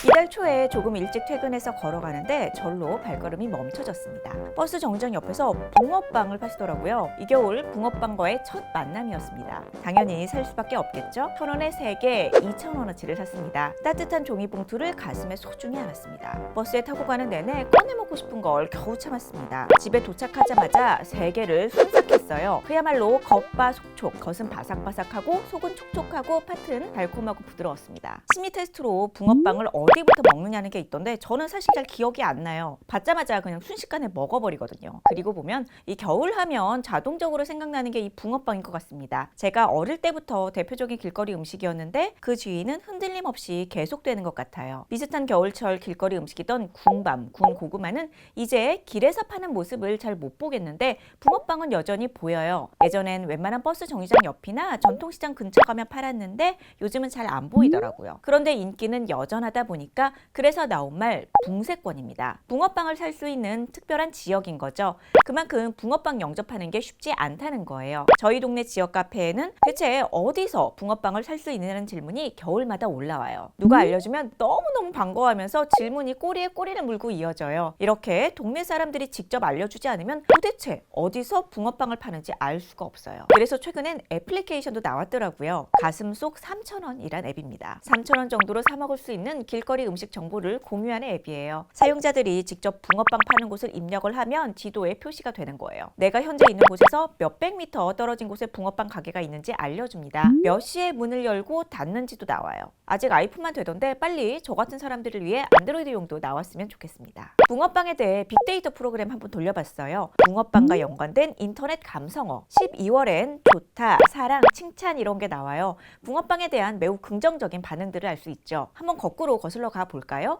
이달 초에 조금 일찍 퇴근해서 걸어가는데 절로 발걸음이 멈춰졌습니다. 버스 정류장 옆에서 붕어빵을 파시더라고요. 이 겨울 붕어빵과의 첫 만남이었습니다. 당연히 살 수밖에 없겠죠? 1,000원에 3개 2,000원어치를 샀습니다. 따뜻한 종이봉투를 가슴에 소중히 안았습니다. 버스에 타고 가는 내내 꺼내 먹고 싶은 걸 겨우 참았습니다. 집에 도착하자마자 3개를 순삭했어요. 그야말로 겉바속촉, 겉은 바삭바삭하고 속은 촉촉하고 팥은 달콤하고 부드러웠습니다. 심리 테스트로 붕어빵을 어디부터 먹느냐는 게 있던데 저는 사실 잘 기억이 안 나요. 받자마자 그냥 순식간에 먹어버리거든요. 그리고 보면 이 겨울 하면 자동적으로 생각나는 게 이 붕어빵인 것 같습니다. 제가 어릴 때부터 대표적인 길거리 음식이었는데 그 주위는 흔들림 없이 계속되는 것 같아요. 비슷한 겨울철 길거리 음식이던 군밤, 군고구마는 이제 길에서 파는 모습을 잘 못 보겠는데 붕어빵은 여전히 보여요. 예전엔 웬만한 버스 정류장 옆이나 전통시장 근처 가면 팔았는데 요즘은 잘 안 보이더라고요. 그런데 인기는 여전하다 보니까 그래서 나온 말 붕세권입니다. 붕어빵을 살 수 있는 특별한 지역인 거죠. 그만큼 붕어빵 영접하는 게 쉽지 않다는 거예요. 저희 동네 지역 카페에는 대체 어디서 붕어빵을 살 수 있느냐는 질문이 겨울마다 올라와요. 누가 알려주면 너무너무 반가워하면서 질문이 꼬리에 꼬리를 물고 이어져요. 이렇게 동네 사람들이 직접 알려주지 않으면 도대체 어디서 붕어빵을 파는지 알 수가 없어요. 그래서 최근엔 애플리케이션도 나왔더라고요. 가슴속 3,000원이란 앱입니다. 3,000원 정도로 사 먹을 수 있는 길거리 음식 정보를 공유하는 앱이에요. 사용자들이 직접 붕어빵 파는 곳을 입력을 하면 지도에 표시가 되는 거예요. 내가 현재 있는 곳에서 몇백 미터 떨어진 곳에 붕어빵 가게가 있는지 알려줍니다. 몇 시에 문을 열고 닫는지도 나와요. 아직 아이폰만 되던데 빨리 저 같은 사람들을 위해 안드로이드용도 나왔으면 좋겠습니다. 붕어빵에 대해 빅데이터 프로그램 한번 돌려봤어요. 붕어빵과 연관된 인터넷 감성어. 12월엔 좋다, 사랑, 칭찬 이런 게 나와요. 붕어빵에 대한 매우 긍정적인 반응들을 알 수 있죠. 한번 거꾸로 거슬러 가 볼까요?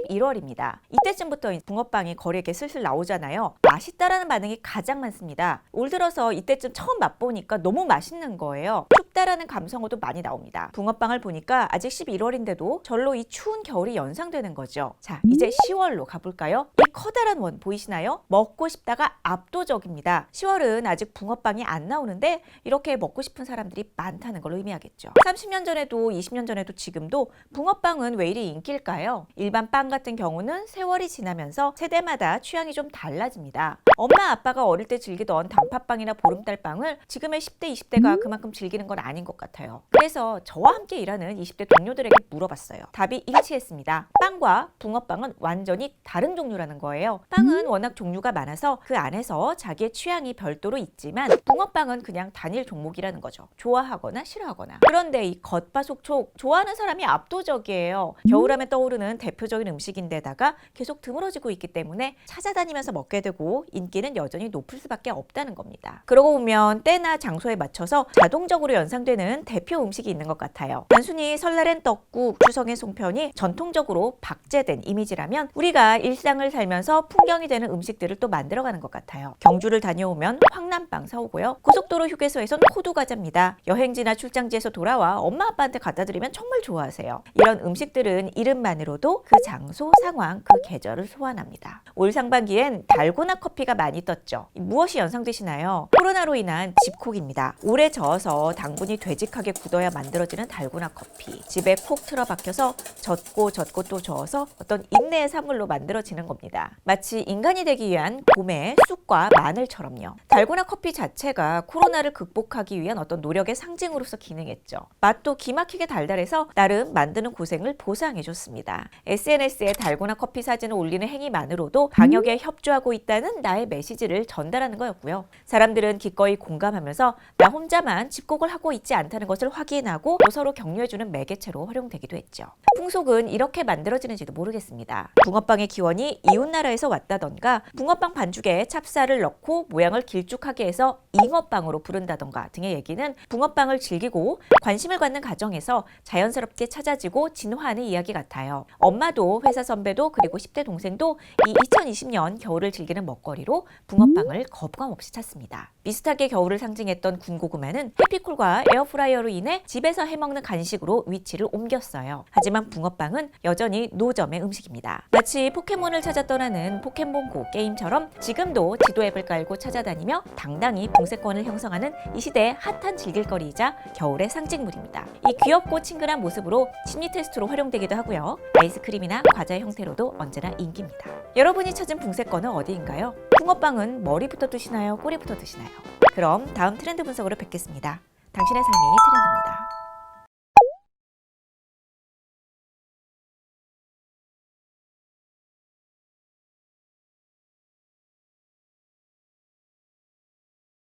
11월입니다. 이때쯤부터 붕어빵이 거리에 슬슬 나오잖아요. 맛있다라는 반응이 가장 많습니다. 올 들어서 이때쯤 처음 맛보니까 너무 맛있는 거예요. 춥다라는 감성어도 많이 나옵니다. 붕어빵을 보니까 아직 11월인데도 절로 이 추운 겨울이 연상되는 거죠. 자, 이제 10월로 가볼까요? 이 커다란 원 보이시나요? 먹고 싶다가 압도적입니다. 10월은 아직 붕어빵이 안 나오는데 이렇게 먹고 싶은 사람들이 많다는 걸 의미하겠죠. 30년 전에도 20년 전에도 지금도 붕어빵은 왜 이리 인기일까요? 일반 빵 같은 경우는 세월이 지나면서 세대마다 취향이 좀 달라집니다. 엄마 아빠가 어릴 때 즐기던 단팥빵이나 보름달빵을 지금의 10대, 20대가 그만큼 즐기는 건 아닌 것 같아요. 그래서 저와 함께 일하는 20대 동료들에게 물어봤어요. 답이 일치했습니다. 빵과 붕어빵은 완전히 다른 종류라는 거예요. 빵은 워낙 종류가 많아서 그 안에서 자기의 취향이 별도로 있지만 붕어빵은 그냥 단일 종목이라는 거죠. 좋아하거나 싫어하거나. 그런데 이 겉바속촉 좋아하는 사람이 압도적이에요. 겨울하면 떠오르는 대표적인 음식인데다가 계속 드물어지고 있기 때문에 찾아다니면서 먹게 되고 인기는 여전히 높을 수밖에 없다는 겁니다. 그러고 보면 때나 장소에 맞춰서 자동적으로 연상되는 대표 음식이 있는 것 같아요. 단순히 설날엔 떡국, 추석엔 송편이 전통적으로 박제된 이미지라면 우리가 일상을 살면서 풍경이 되는 음식들을 또 만들어가는 것 같아요. 경주를 다녀오면 황남빵 사오고요. 고속도로 휴게소에선 호두과자입니다. 여행지나 출장지에서 돌아와 엄마 아빠한테 갖다 드리면 정말 좋아하세요. 이런 음식들은 이름만으로도 그 장소, 상황, 그 계절을 소환합니다. 올 상반기엔 달고나 커피가 많이 떴죠. 무엇이 연상되시나요? 코로나로 인한 집콕입니다. 오래 저어서 당분이 되직하게 굳어야 만들어지는 달고나 커피. 집에 콕 틀어박혀서 젓고 또 저어서 어떤 인내의 산물로 만들어지는 겁니다. 마치 인간이 되기 위한 봄의 쑥과 마늘처럼요. 달고나 커피 자체가 코로나를 극복하기 위한 어떤 노력의 상징으로서 기능했죠. 맛도 기막히게 달달해서 나름 만드는 고생을 보상해줬습니다. SNS에 달고나 커피 사진을 올리는 행위만으로도 방역에 협조하고 있다는 나의 메시지를 전달하는 거였고요. 사람들은 기꺼이 공감하면서 나 혼자만 집콕을 하고 있지 않다는 것을 확인하고 또 서로 격려해주는 매개체로 활용되기도 했죠. 풍속은 이렇게 만들어지는지도 모르겠습니다. 붕어빵의 기원이 이웃나라에서 왔다던가 붕어빵 반죽에 찹쌀을 넣고 모양을 길쭉하게 해서 잉어빵으로 부른다던가 등의 얘기는 붕어빵을 즐기고 관심을 갖는 가정에서 자연스럽게 찾아지고 진화하는 이야기 같아요. 엄마도 회사 선배도 그리고 10대 동생도 이 2020년 겨울을 즐기는 먹거리로 붕어빵을 거부감 없이 찾습니다. 비슷하게 겨울을 상징했던 군고구마는 해피콜과 오븐과 에어프라이어로 인해 집에서 해먹는 간식으로 위치를 옮겼어요. 하지만 붕어빵은 여전히 노점의 음식입니다. 마치 포켓몬을 찾아 떠나는 포켓몬고 게임처럼 지금도 지도 앱을 깔고 찾아다니며 당당히 붕세권을 형성하는 이 시대의 핫한 즐길거리이자 겨울의 상징물입니다. 이 귀엽고 친근한 모습으로 심리 테스트로 활용되기도 하고요. 아이스크림이나 과자 형태로도 언제나 인기입니다. 여러분이 찾은 붕세권은 어디인가요? 붕어빵은 머리부터 드시나요? 꼬리부터 드시나요? 그럼 다음 트렌드 분석으로 뵙겠습니다. 당신의 삶이 트렌드입니다.